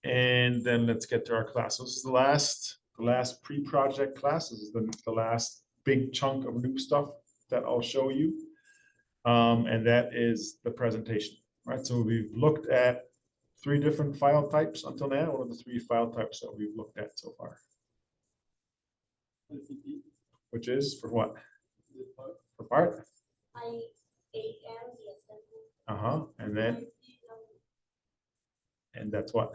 And then let's get to our class. So this is the last pre-project class. This is the last big chunk of new stuff that I'll show you. And that is the presentation, right? So we've looked at 3 different file types until now. What are the 3 file types that we've looked at so far? Which is for what? For part? And then? And that's what?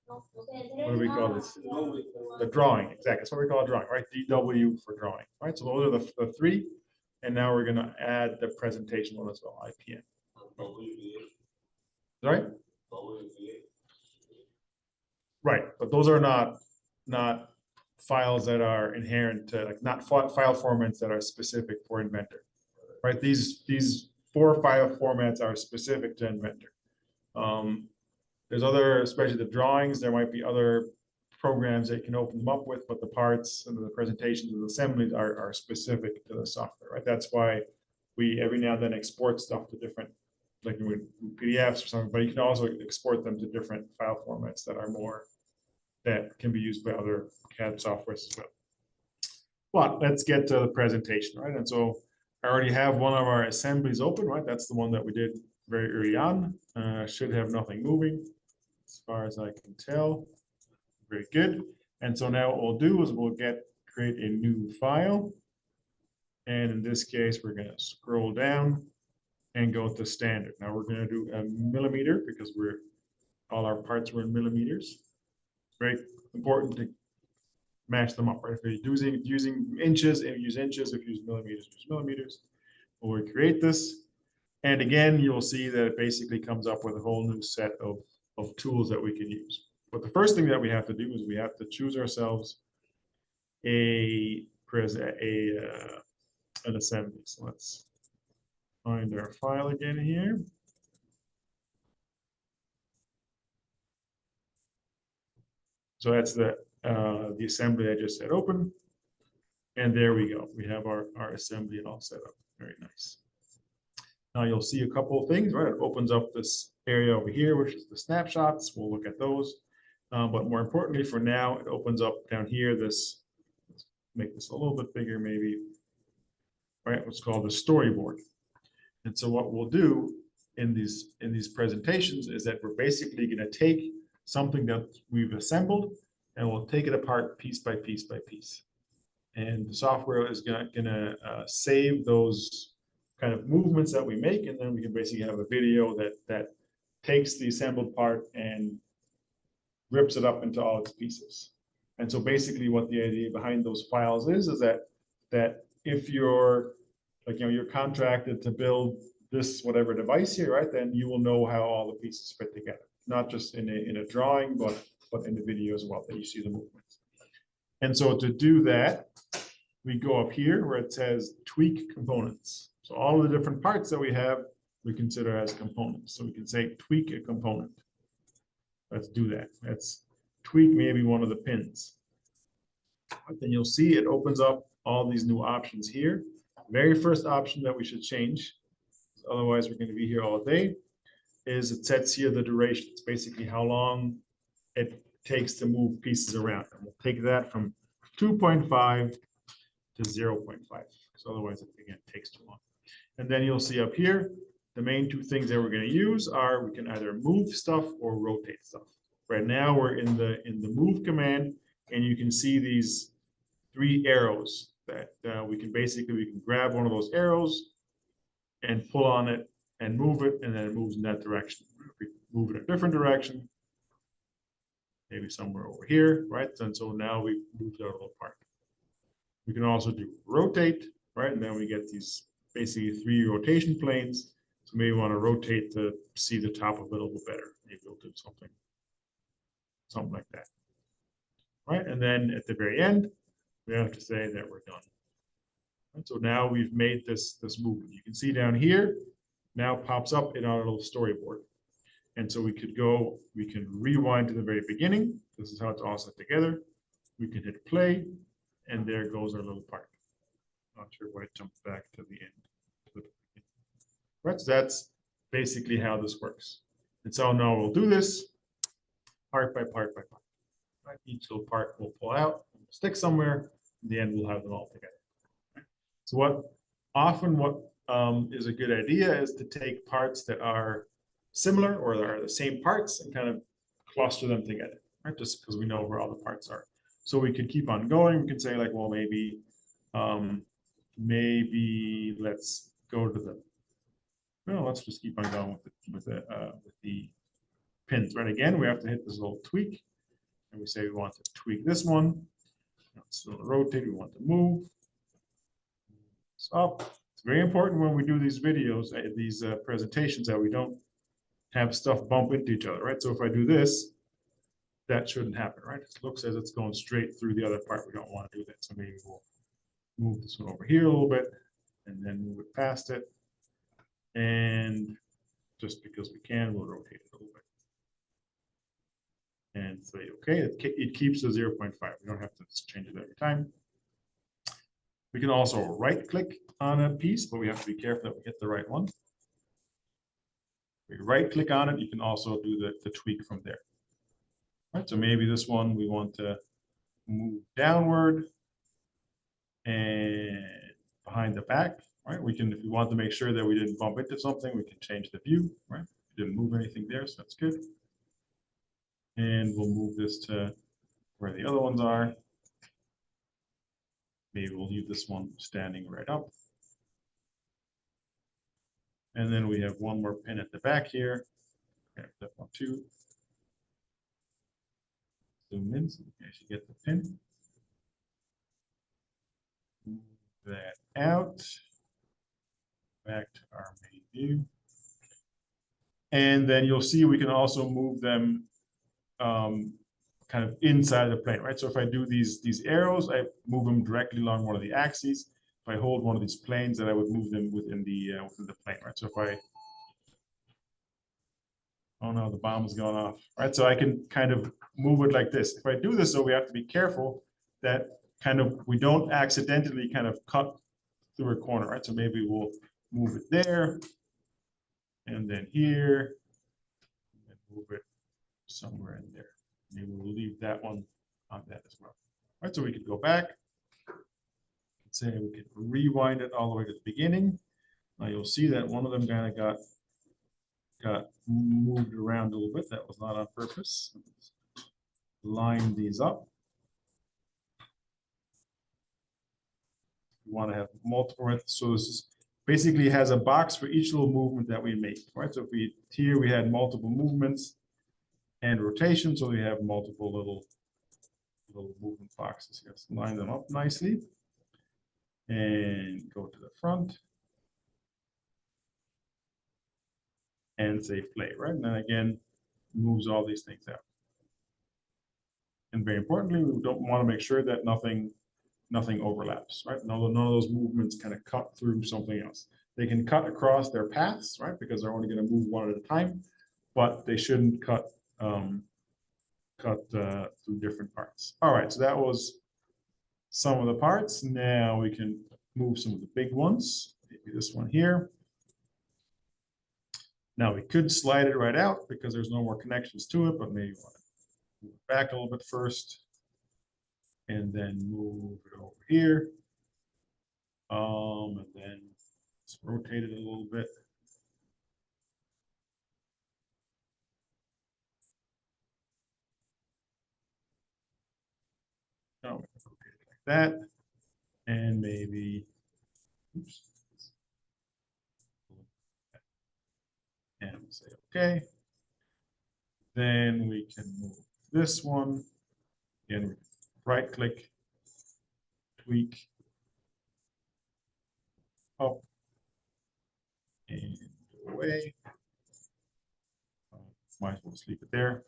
What do we call this? The drawing, exactly. That's what we call a drawing, right? DW for drawing, right? So those are the 3. And now we're going to add the presentation one as well, IPN. Right? Right, but those are not files that are inherent to, like, not file formats that are specific for Inventor, right? These 4 file formats are specific to Inventor. There's other, especially the drawings, there might be other programs that you can open them up with, but the parts and the presentations and the assemblies are specific to the software, right? That's why we every now and then export stuff to different, like with PDFs or something, but you can also export them to different file formats that are more, that can be used by other CAD softwares as well. But let's get to the presentation, right? And so I already have one of our assemblies open, right? That's the one that we did very early on. Should have nothing moving as far as I can tell. Very good. And so now what we'll do is we'll create a new file. And in this case, we're going to scroll down and go to standard. Now we're going to do a millimeter because all our parts were in millimeters. Very important to match them up, right? If you're using inches, if you use inches, if you use millimeters. We'll create this. And again, you'll see that it basically comes up with a whole new set of tools that we can use. But the first thing that we have to do is we have to choose ourselves an assembly. So let's find our file again here. So that's the assembly I just said open. And there we go. We have our assembly all set up. Very nice. Now you'll see a couple of things, right? It opens up this area over here, which is the snapshots. We'll look at those. But more importantly for now, it opens up down here, let's make this a little bit bigger maybe, right? What's called the storyboard. And so what we'll do in these presentations is that we're basically going to take something that we've assembled and we'll take it apart piece by piece by piece. And the software is going to save those kind of movements that we make, and then we can basically have a video that takes the assembled part and rips it up into all its pieces. And so basically what the idea behind those files is that if you're you're contracted to build this whatever device here, right, then you will know how all the pieces fit together, not just in a drawing, but in the video as well, that you see the movements. And so to do that, we go up here where it says tweak components. So all of the different parts that we have, we consider as components. So we can say tweak a component. Let's do that. Let's tweak maybe one of the pins. But then you'll see it opens up all these new options here. Very first option that we should change, otherwise we're going to be here all day, is it sets here the duration. It's basically how long it takes to move pieces around. And we'll take that from 2.5 to 0.5, because otherwise it again takes too long. And then you'll see up here, the main 2 things that we're going to use are we can either move stuff or rotate stuff. Right now we're in the move command, and you can see these 3 arrows that we can grab one of those arrows and pull on it and move it, and then it moves in that direction. If we move in a different direction, maybe somewhere over here, right? And so now we moved our little part. We can also do rotate, right? And then we get these basically 3 rotation planes. So maybe we want to rotate to see the top of it a little better. Maybe we'll do something like that, right? And then at the very end, we have to say that we're done. And so now we've made this movement. You can see down here, now pops up in our little storyboard. And so we can rewind to the very beginning. This is how it's all set together. We can hit play, and there goes our little part. Not sure why it jumped back to the end. Right, so basically how this works. And so now we'll do this part by part by part. Right? Each little part will pull out, stick somewhere. In the end, we'll have them all together. Right? So what is a good idea is to take parts that are similar or are the same parts and kind of cluster them together, right? Just because we know where all the parts are. So we could keep on going. We can say like, well, maybe let's go to the, well, let's just keep on going with the pins, right? Again, we have to hit this little tweak and we say we want to tweak this one. It's still rotate, we want to move. So it's very important when we do these videos, these presentations, that we don't have stuff bump into each other, right? So if I do this, that shouldn't happen, right? It looks as it's going straight through the other part. We don't want to do that. So maybe we'll move this one over here a little bit and then move it past it. And just because we can, we'll rotate it a little bit. And say, okay, it keeps the 0.5. We don't have to change it every time. We can also right click on a piece, but we have to be careful that we hit the right one. We right click on it. You can also do the tweak from there. Right, so maybe this one we want to move downward and behind the back, right? We can, if we want to make sure that we didn't bump into something, we can change the view, right? We didn't move anything there, so that's good. And we'll move this to where the other ones are. Maybe we'll leave this one standing right up. And then we have one more pin at the back here. Okay, that one too. Zoom in so we can actually get the pin. Move that out. Back to our main view. And then you'll see we can also move them kind of inside the plane, right? So if I do these arrows, I move them directly along one of the axes. If I hold one of these planes, then I would move them within the plane, right? So if I, oh no, the bomb is going off, right? So I can kind of move it like this. If I do this, though, we have to be careful that kind of we don't accidentally kind of cut through a corner, right? So maybe we'll move it there, and then here, and move it somewhere in there. Maybe we'll leave that one on that as well. All right, so we could go back. Say we could rewind it all the way to the beginning. Now you'll see that one of them kind of got moved around a little bit. That was not on purpose. Line these up. We want to have multiple, right? So this is basically has a box for each little movement that we make, right? So if we here we had multiple movements and rotation, so we have multiple little movement boxes here. So line them up nicely and go to the front and say play, right? And then again, moves all these things out. And very importantly, we don't want to make sure that nothing overlaps, right? None of those movements kind of cut through something else. They can cut across their paths, right? Because they're only going to move one at a time, but they shouldn't cut through different parts. All right, so that was some of the parts. Now we can move some of the big ones. Maybe this one here. Now we could slide it right out because there's no more connections to it, but maybe want to move it back a little bit first and then move it over here. And then let's rotate it a little bit. Oh, rotate it like that. And maybe, oops. And we'll say okay. Then we can move this one. Again, right click, tweak, up, and away. Might as well just leave it there.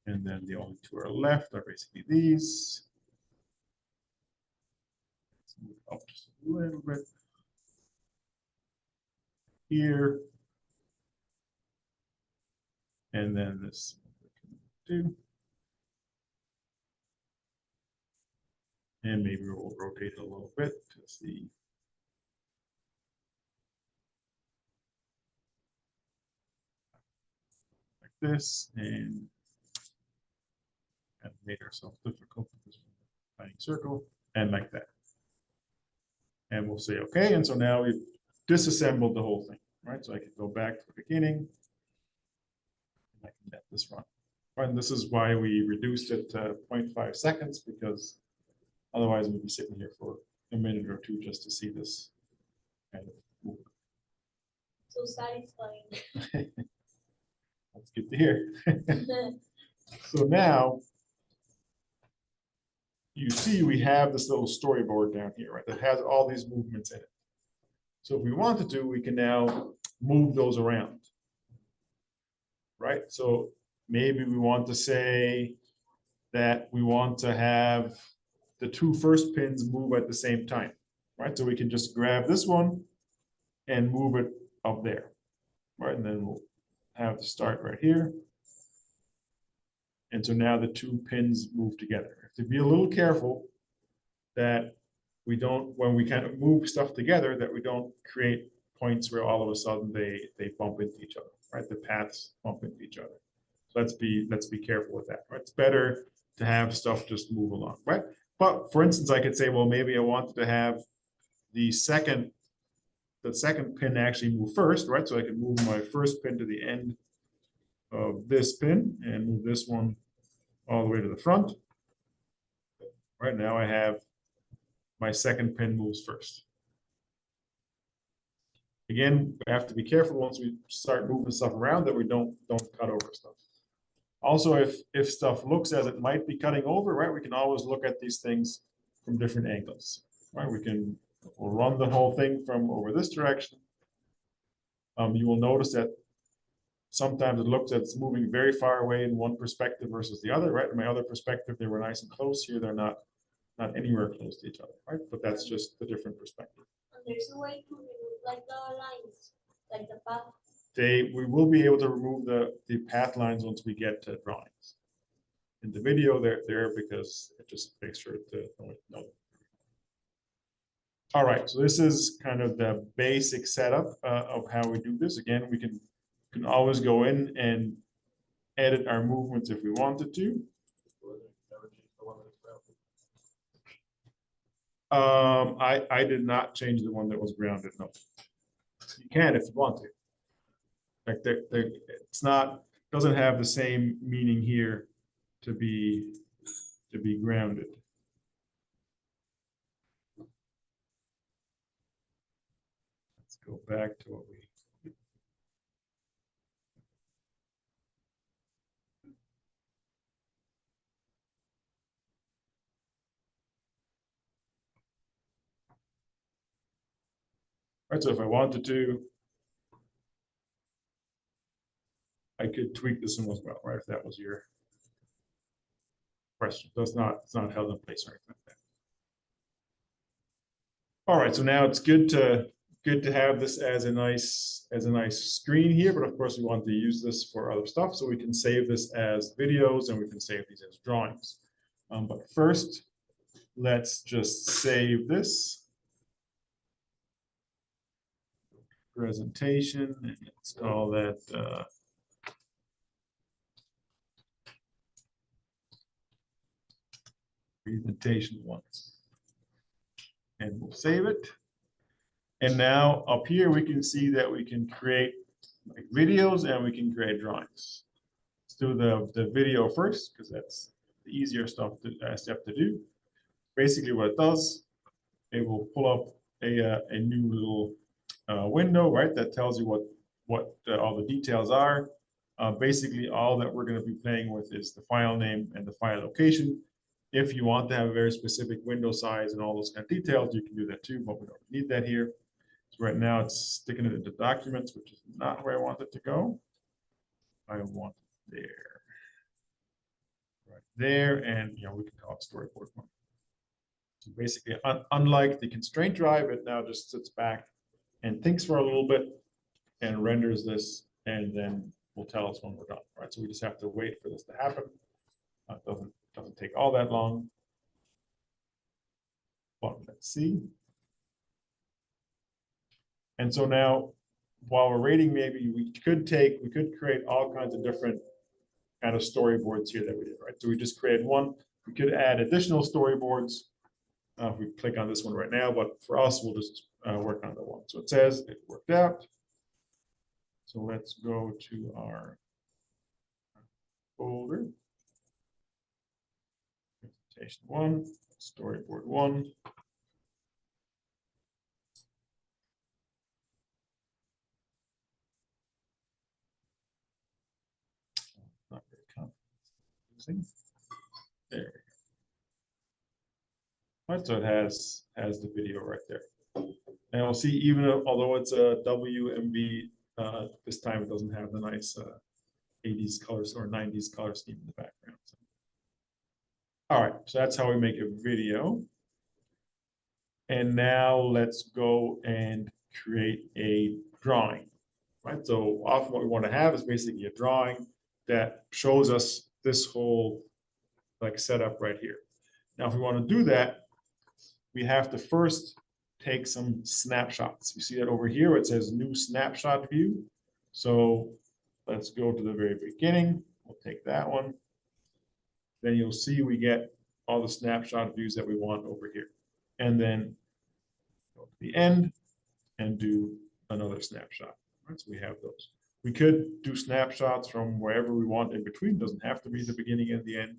And then the only two are left are basically these. Let's move up just a little bit here. And then this we can do. And maybe we'll rotate it a little bit to see. this and made ourselves difficult with this tiny circle and like that. And we'll say okay. And so now we've disassembled the whole thing, right? So I can go back to the beginning. And I can let this run. And this is why we reduced it to 0.5 seconds, because otherwise we'd be sitting here for a minute or two just to see this kind of move. So satisfying. That's good to hear. So now you see we have this little storyboard down here, right, that has all these movements in it. So if we wanted to, we can now move those around, right? So maybe we want to say that we want to have the two first pins move at the same time, right? So we can just grab this one and move it up there, right? And then we'll have the start right here. And so now the two pins move together. Have to be a little careful that we don't, when we kind of move stuff together, that we don't create points where all of a sudden they bump into each other, right? The paths bump into each other. So let's be careful with that, right? It's better to have stuff just move along, right? But for instance, I could say, well, maybe I wanted to have the second pin actually move first, right? So I can move my first pin to the end of this pin and move this one all the way to the front. Right now I have my second pin moves first. Again, we have to be careful once we start moving stuff around that we don't cut over stuff. Also, if stuff looks as it might be cutting over, right, we can always look at these things from different angles, right? We'll run the whole thing from over this direction. You will notice that sometimes it looks like it's moving very far away in one perspective versus the other, right? In my other perspective, they were nice and close. Here, they're not anywhere close to each other, right? But that's just the different perspective. And there's a way to remove like the lines, like the path. We will be able to remove the path lines once we get to drawings. In the video, they're there because it just makes sure to know. All right, so this is kind of the basic setup of how we do this. Again, we can always go in and edit our movements if we wanted to. I did not change the one that was grounded. No, you can if you want to. Like it's not, doesn't have the same meaning here to be grounded. Let's go back to what we. Right, so if I wanted to, I could tweak this one as well, right? If that was your question. So it's not held in place or anything like that. All right, so now it's good to have this as a nice screen here, but of course we want to use this for other stuff, so we can save this as videos and we can save these as drawings. But first, let's just save this presentation, and let's call that presentation 1. And we'll save it. And now up here, we can see that we can create like videos and we can create drawings. Let's do the video first, because that's the easier step to do. Basically what it does, it will pull up a new little window, right? That tells you what all the details are. Basically, all that we're going to be playing with is the file name and the file location. If you want to have a very specific window size and all those kind of details, you can do that too, but we don't need that here. So right now it's sticking it into documents, which is not where I want it to go. I want it there. Right there, and we can call it storyboard 1. So basically, unlike the constraint drive, it now just sits back and thinks for a little bit and renders this, and then will tell us when we're done. Right, so we just have to wait for this to happen. It doesn't take all that long. But let's see. And so now while we're rating, maybe we could create all kinds of different kind of storyboards here that we did, right? So we just created one. We could add additional storyboards. If we click on this one right now, but for us, we'll just work on the one. So it says it worked out. So let's go to our folder. Presentation 1, storyboard 1. Not very confusing. There we go. Right, so it has the video right there. And we'll see, even although it's a WMV, this time it doesn't have the nice 80s colors or 90s color scheme in the background. So. All right, so that's how we make a video. And now let's go and create a drawing, right? So often what we want to have is basically a drawing that shows us this whole like setup right here. Now, if we want to do that, we have to first take some snapshots. You see that over here where it says new snapshot view. So let's go to the very beginning. We'll take that one. Then you'll see we get all the snapshot views that we want over here. And then go to the end and do another snapshot. Right, so we have those. We could do snapshots from wherever we want in between. It doesn't have to be the beginning and the end.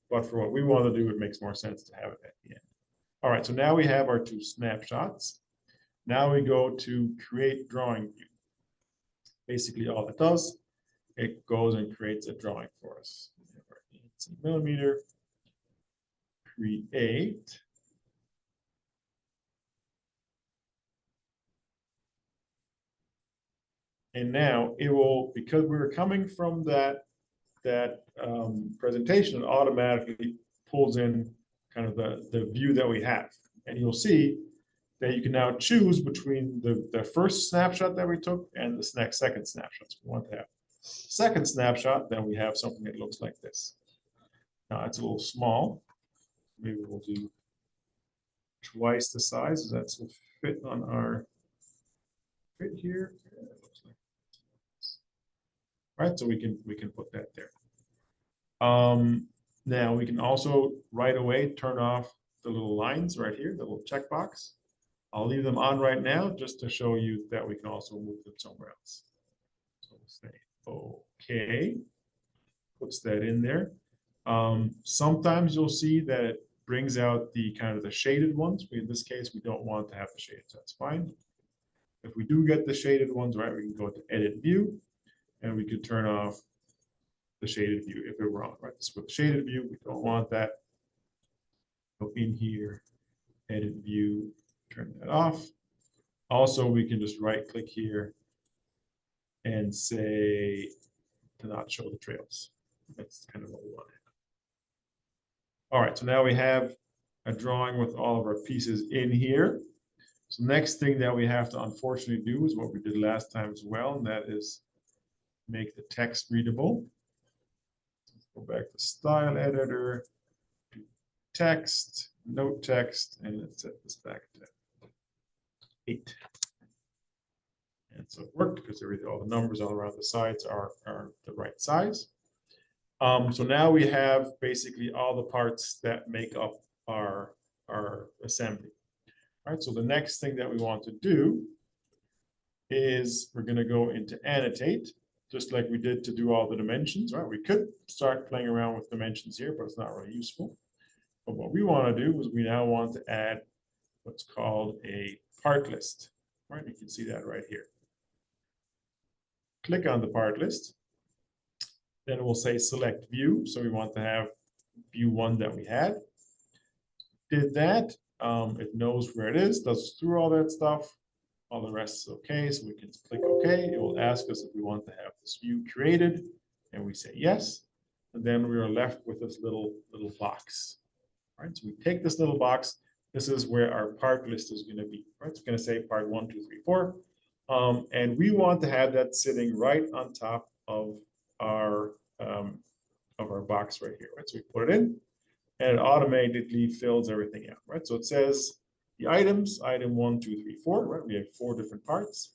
But for what we want to do, it makes more sense to have it at the end. All right, so now we have our 2 snapshots. Now we go to create drawing view. Basically all it does, it goes and creates a drawing for us. 18 millimeter, create. And now it will, because we were coming from that presentation, it automatically pulls in kind of the view that we have. And you'll see that you can now choose between the first snapshot that we took and the second snapshot. So we want to have second snapshot, then we have something that looks like this. Now it's a little small. Maybe we'll do twice the size. That will fit on our fit here. Right, so we can put that there. Now we can also right away turn off the little lines right here, the little checkbox. I'll leave them on right now just to show you that we can also move them somewhere else. So we'll say okay, puts that in there. Sometimes you'll see that it brings out the kind of the shaded ones. In this case, we don't want to have the shaded, so that's fine. If we do get the shaded ones, right, we can go to edit view and we could turn off the shaded view if it were on, right? This is with the shaded view, we don't want that. Go in here, edit view, turn that off. Also, we can just right click here and say to not show the trails. That's kind of what we want. All right, so now we have a drawing with all of our pieces in here. So next thing that we have to unfortunately do is what we did last time as well, and that is make the text readable. Go back to style editor, do text, note text, and let's set this back to 8. And so it worked because all the numbers all around the sides are the right size. So now we have basically all the parts that make up our assembly. All right, so the next thing that we want to do is we're going to go into annotate, just like we did to do all the dimensions, right? We could start playing around with dimensions here, but it's not really useful. But what we want to do is we now want to add what's called a part list, right? You can see that right here. Click on the part list. Then it will say select view. So we want to have view 1 that we had. Did that. It knows where it is, does through all that stuff. All the rest is okay, so we can click OK. It will ask us if we want to have this view created, and we say yes. And then we are left with this little box. All right, so we take this little box. This is where our part list is going to be. Right, it's going to say part 1, 2, 3, 4, and we want to have that sitting right on top of our box right here. Right, so we put it in, and it automatically fills everything out. Right, so it says the items, item 1, 2, 3, 4. Right, we have 4 different parts.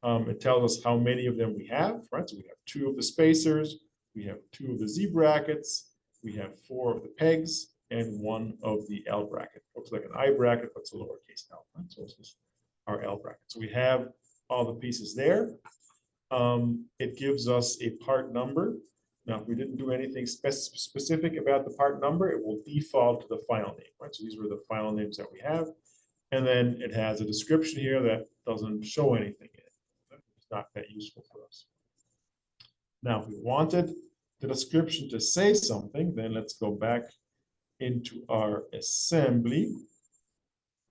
It tells us how many of them we have, right? So we have 2 of the spacers, we have 2 of the Z brackets, we have 4 of the pegs, and 1 of the L bracket. Looks like an I bracket, but it's a lowercase L, right? So this is our L bracket. So we have all the pieces there. It gives us a part number. Now, if we didn't do anything specific about the part number, it will default to the file name, right? So these were the file names that we have. And then it has a description here that doesn't show anything in it. It's not that useful for us. Now, if we wanted the description to say something, then let's go back into our assembly.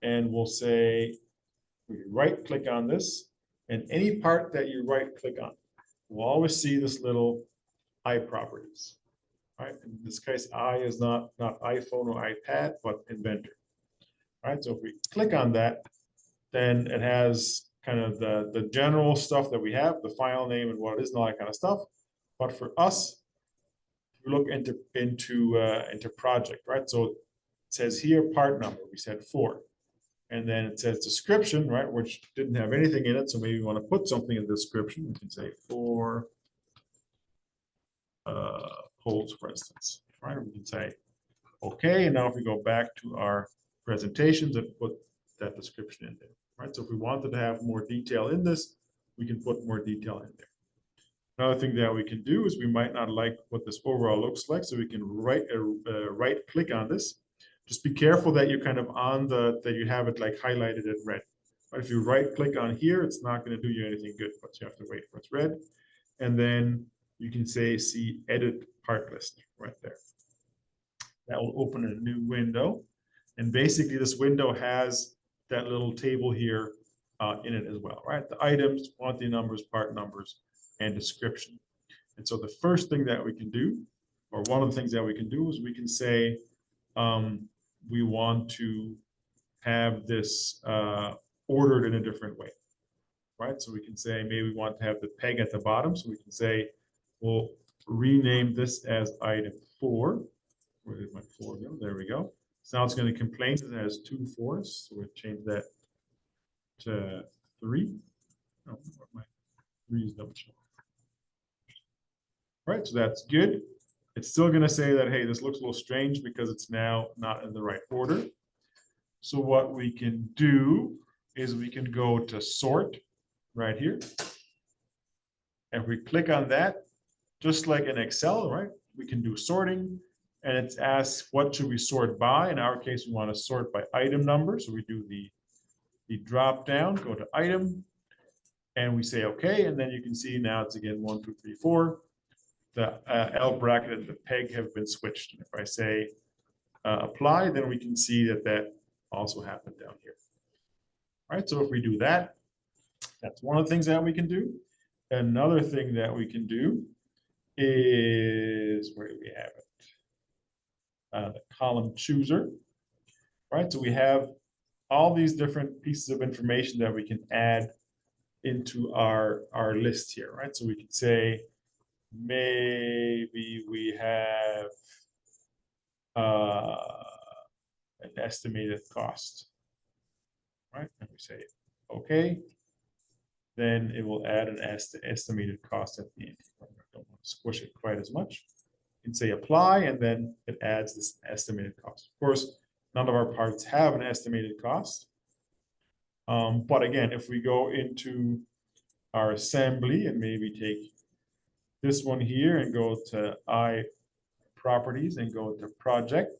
And we'll say, we right click on this, and any part that you right click on, we'll always see this little I properties. Right? In this case, I is not iPhone or iPad, but Inventor. Right? So if we click on that, then it has kind of the general stuff that we have, the file name and what it is and all that kind of stuff. But for us, we look into project, right? So it says here part number, we said 4. And then it says description, right, which didn't have anything in it. So maybe we want to put something in the description. We can say 4 poles, for instance, right? We can say, okay. And now if we go back to our presentations and put that description in there, right? So if we wanted to have more detail in this, we can put more detail in there. Another thing that we can do is we might not like what this overall looks like. So we can right click on this. Just be careful that you're kind of on that you have it like highlighted in red. But if you right click on here, it's not going to do you anything good, but you have to wait for it's red. And then you can say, see edit part list right there. That will open a new window. And basically this window has that little table here in it as well, right? The items, quantity numbers, part numbers, and description. And so the first thing that we can do, or one of the things that we can do, is we can say, we want to have this ordered in a different way, right? So we can say maybe we want to have the peg at the bottom. So we can say, we'll rename this as item 4. Where did my 4 go? There we go. So now it's going to complain that it has 2 4s. So we'll change that to 3. Oh, my 3 is double show. Right, so that's good. It's still going to say that, hey, this looks a little strange because it's now not in the right order. So what we can do is we can go to sort right here. And if we click on that, just like in Excel, right, we can do sorting. And it's asked, what should we sort by? In our case, we want to sort by item number. So we do the drop down, go to item, and we say, okay. And then you can see now it's again 1, 2, 3, 4. The L bracket and the peg have been switched. And if I say apply, then we can see that that also happened down here. All right, so if we do that, that's one of the things that we can do. Another thing that we can do is, where do we have it? The column chooser, right? So we have all these different pieces of information that we can add into our list here, right? So we could say, maybe we have an estimated cost, right? And we say, okay, then it will add an estimated cost at the end. I don't want to squish it quite as much. You can say apply, and then it adds this estimated cost. Of course, none of our parts have an estimated cost. But again, if we go into our assembly and maybe take this one here and go to I properties and go to project,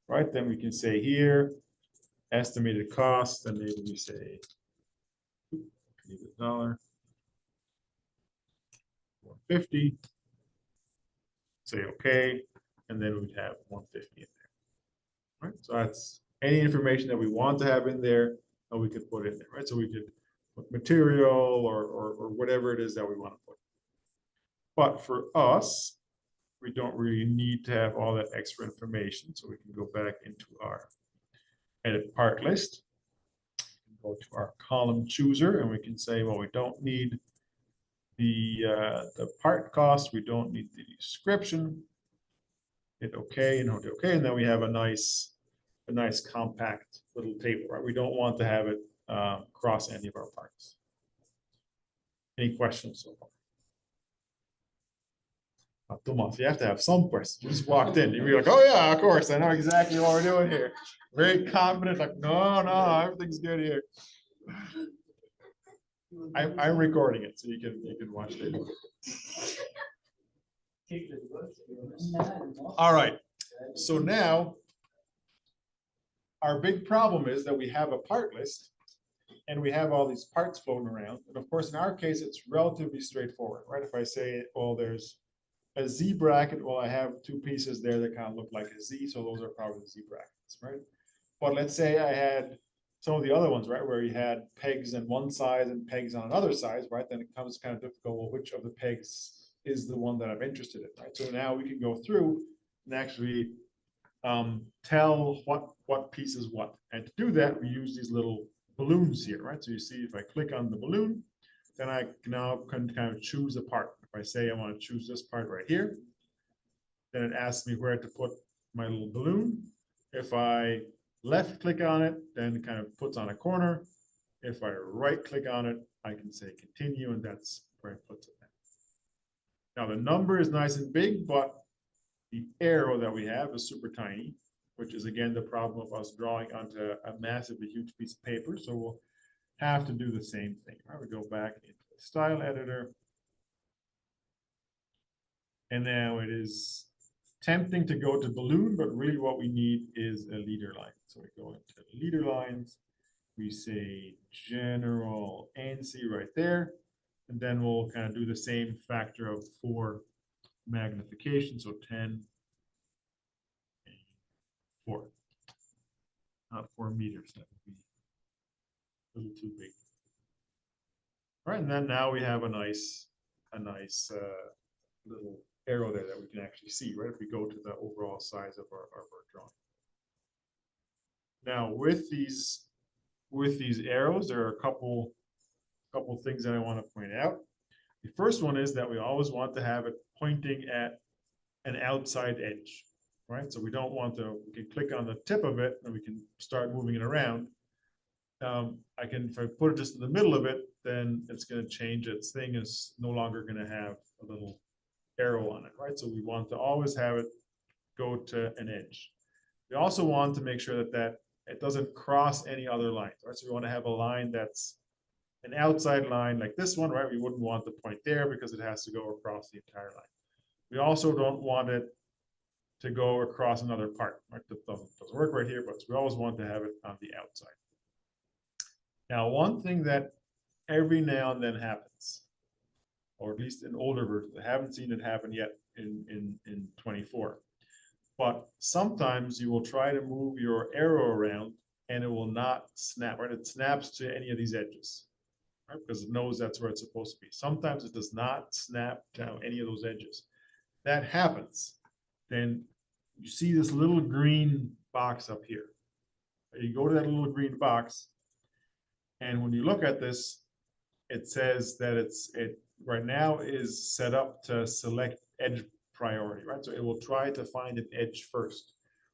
right? Then we can say here, estimated cost, and maybe we say $1, 150. Say okay, and then we'd have 150 in there. Right? So that's any information that we want to have in there, and we could put in there, right? So we could put material or whatever it is that we want to put. But for us, we don't really need to have all that extra information. So we can go back into our edit part list, go to our column chooser, and we can say, well, we don't need the part cost, we don't need the description. Hit OK and hit OK, and then we have a nice compact little table, right? We don't want to have it cross any of our parts. Any questions so far? Tomas, you have to have some questions. You just walked in. You'd be like, oh yeah, of course. I know exactly what we're doing here. Very confident, like, no, everything's good here. I'm recording it, so you can watch it. All right. So now our big problem is that we have a part list and we have all these parts floating around. And of course, in our case, it's relatively straightforward, right? If I say, well, there's a Z bracket, well, I have two pieces there that kind of look like a Z, so those are probably the Z brackets, right? But let's say I had some of the other ones, right, where you had pegs on one side and pegs on another side, right? Then it becomes kind of difficult. Well, which of the pegs is the one that I'm interested in, right? So now we can go through and actually tell what piece is what. And to do that, we use these little balloons here, right? So you see, if I click on the balloon, then I now can kind of choose a part. If I say I want to choose this part right here, then it asks me where to put my little balloon. If I left click on it, then it kind of puts on a corner. If I right click on it, I can say continue, and that's where it puts it. Now the number is nice and big, but the arrow that we have is super tiny, which is again the problem of us drawing onto a massively huge piece of paper. So we'll have to do the same thing. Right? We go back into the style editor. And now it is tempting to go to balloon, but really what we need is a leader line. So we go into leader lines, we say general ANSI right there, and then we'll kind of do the same factor of 4 magnification, so 10 and 4. Not 4 meters, that would be a little too big. All right, and then now we have a nice little arrow there that we can actually see, right? If we go to the overall size of our drawing. Now with these arrows, there are a couple things that I want to point out. The first one is that we always want to have it pointing at an outside edge, right? So we don't want to, we can click on the tip of it and we can start moving it around. If I put it just in the middle of it, then it's going to change. Its thing is no longer going to have a little arrow on it, right? So we want to always have it go to an edge. We also want to make sure that it doesn't cross any other lines, right? So we want to have a line that's an outside line like this one, right? We wouldn't want the point there because it has to go across the entire line. We also don't want it to go across another part, right? That doesn't work right here, but we always want to have it on the outside. Now, one thing that every now and then happens, or at least in older versions, I haven't seen it happen yet in 24. But sometimes you will try to move your arrow around and it will not snap, right? It snaps to any of these edges, right? Because it knows that's where it's supposed to be. Sometimes it does not snap to any of those edges. That happens. Then you see this little green box up here. You go to that little green box, and when you look at this, it says that it right now is set up to select edge priority, right? So it will try to find an edge first.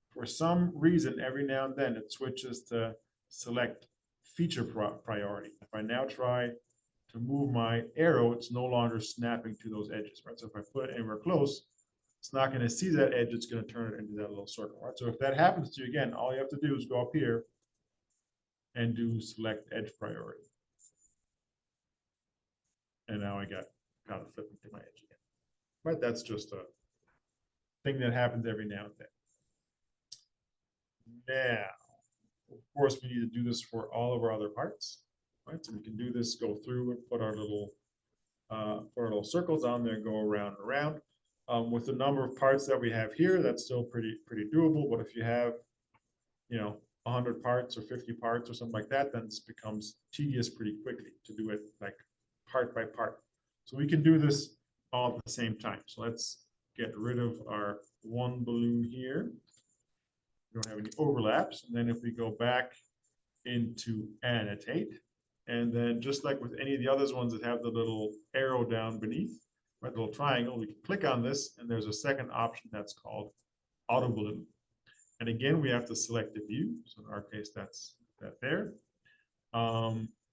For some reason, every now and then it switches to select feature priority. If I now try to move my arrow, it's no longer snapping to those edges, right? So if I put it anywhere close, it's not going to see that edge, it's going to turn it into that little circle, right? So if that happens to you again, all you have to do is go up here and do select edge priority. And now I got kind of flipping to my edge again. But that's just a thing that happens every now and then. Now, of course, we need to do this for all of our other parts, right? So we can do this, go through and put our little circles on there, go around and around. With the number of parts that we have here, that's still pretty doable. But if you have, 100 parts or 50 parts or something like that, then this becomes tedious pretty quickly to do it like part by part. So we can do this all at the same time. So let's get rid of our one balloon here. We don't have any overlaps. And then if we go back into annotate, and then just like with any of the other ones that have the little arrow down beneath, right, little triangle, we can click on this, and there's a second option that's called auto balloon. And again, we have to select the view. So in our case, that's that there.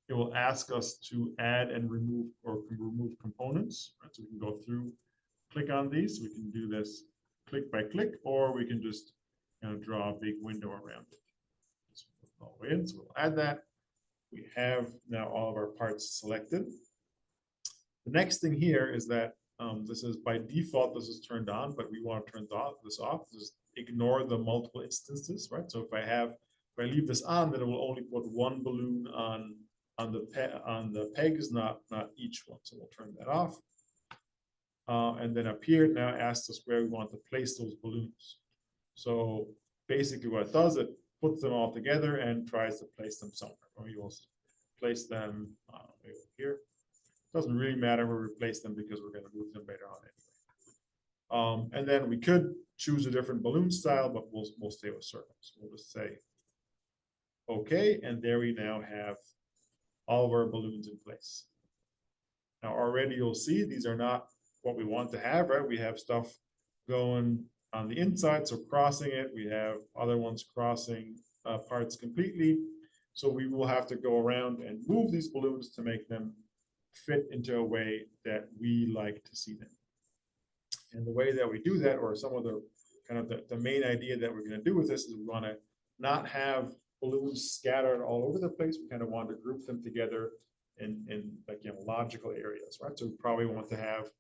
it will ask us to add and remove or remove components. Right? So we can go through, click on these. We can do this click by click, or we can just draw a big window around it. So all the way in, so we'll add that. We have now all of our parts selected. The next thing here is that this is by default, this is turned on, but we want to turn this off. Just ignore the multiple instances, right? So if I leave this on, then it will only put one balloon on the pegs, not each one. So we'll turn that off. And then up here, now it asks us where we want to place those balloons. So basically what it does, it puts them all together and tries to place them somewhere. Or we will place them over here. Doesn't really matter where we place them because we're going to move them later on anyway. And then we could choose a different balloon style, but we'll stay with circles. We'll just say okay, and there we now have all of our balloons in place. Now already you'll see these are not what we want to have, right? We have stuff going on the inside, so crossing it. We have other ones crossing parts completely. So we will have to go around and move these balloons to make them fit into a way that we like to see them. And the way that we do that, or some of the kind of the main idea that we're going to do with this, is we want to not have balloons scattered all over the place. We kind of want to group them together in like logical areas, right? So we probably want to have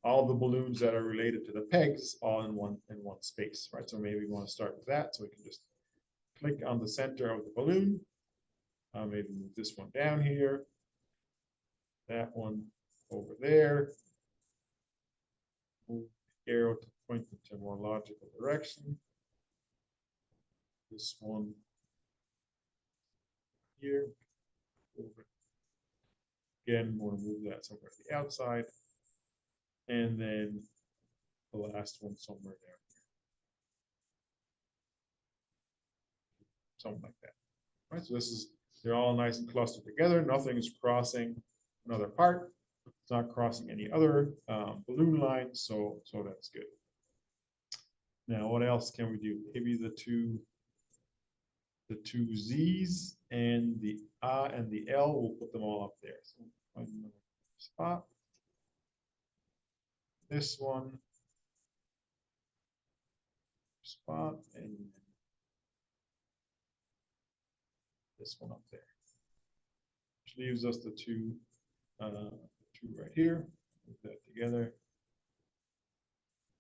all the balloons that are related to the pegs all in one space, right? So maybe we want to start with that. So we can just click on the center of the balloon. Maybe move this one down here. That one over there. Move the arrow to point into a more logical direction. This one here. Over. Again, we'll move that somewhere to the outside. And then the last one somewhere down here. Something like that. Right. So they're all nice and clustered together. Nothing is crossing another part. It's not crossing any other balloon lines, so that's good. Now, what else can we do? Maybe the two Z's and the A and the L, we'll put them all up there. So find another spot. This one spot, and this one up there. Which leaves us the two right here. Put that together.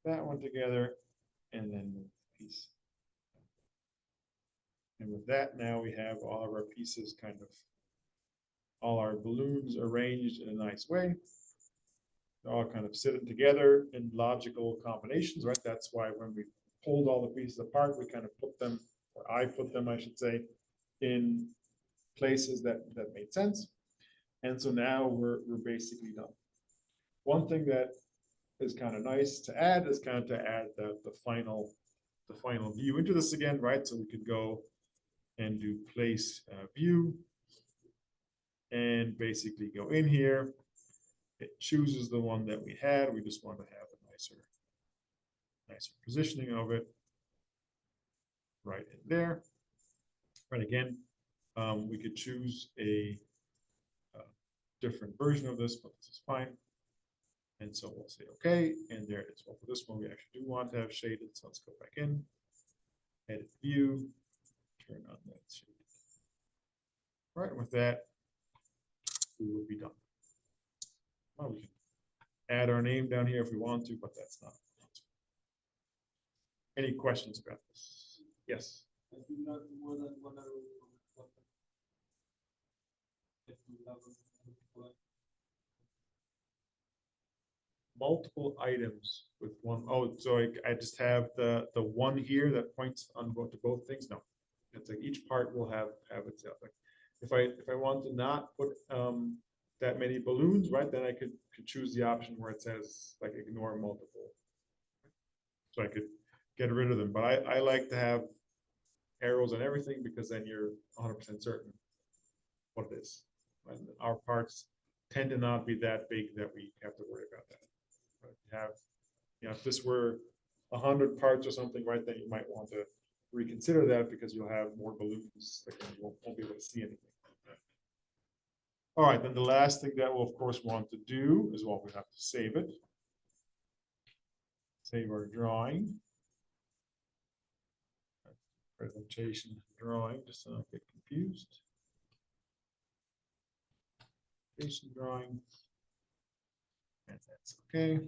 That one together, and then move the piece. And with that, now we have all of our pieces all our balloons arranged in a nice way. They're all kind of sitting together in logical combinations, right? That's why when we pulled all the pieces apart, we kind of put them, or I put them, I should say, in places that made sense. And so now we're basically done. One thing that is kind of nice to add is kind of to add the final view into this again, right? So we could go and do place view and basically go in here. It chooses the one that we had. We just want to have a nicer positioning of it right in there. Right, again, we could choose a different version of this, but this is fine. And so we'll say okay, and there it is. Well, for this one, we actually do want to have shaded, so let's go back in, edit view, turn on that shade. Right, with that, we will be done. Well, we can add our name down here if we want to, but that's not. Any questions about this? Yes. Multiple items with one. Oh, so I just have the one here that points on to both things. No, it's like each part will have itself. Like if I want to not put that many balloons, right, then I could choose the option where it says like ignore multiple. So I could get rid of them, but I like to have arrows on everything because then you're 100% certain what it is. And our parts tend to not be that big that we have to worry about that. But if this were 100 parts or something, right, then you might want to reconsider that because you'll have more balloons that you won't be able to see anything. All right, then the last thing that we'll of course want to do is we have to save it. Save our drawing. Presentation drawing, just so I don't get confused. Presentation drawing. And that's okay.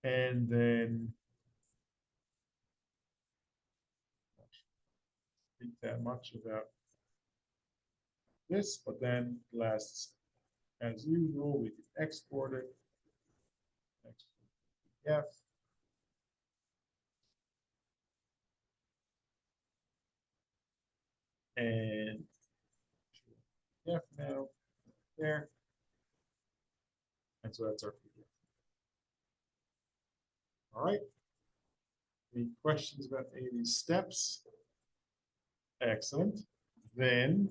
And then speak that much about this, but then last, as usual, we can export it. Export PDF. And PDF now there. And so that's our PDF. All right. Any questions about any of these steps? Excellent. Then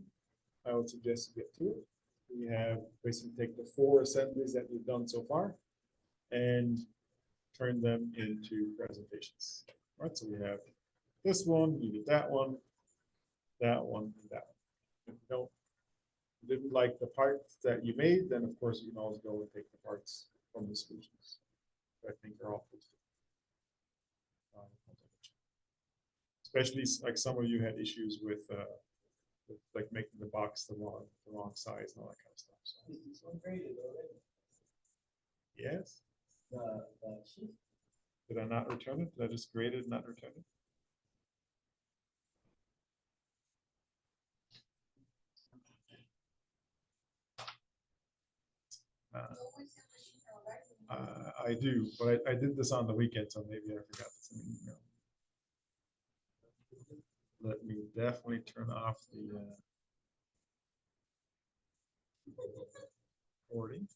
I would suggest you get to it. We have basically take the 4 assemblies that we've done so far and turn them into presentations. All right, so we have this one, you did that one, and that one. If you didn't like the parts that you made, then of course you can always go and take the parts from the solutions. I think are all posted. Especially like some of you had issues with like making the box the wrong size and all that kind of stuff. So, Is this one graded already? yes. The sheet? Did I not return it? Did I just grade it and not return it? I do, but I did this on the weekend, so maybe I forgot to send an email. Let me definitely turn off the recording.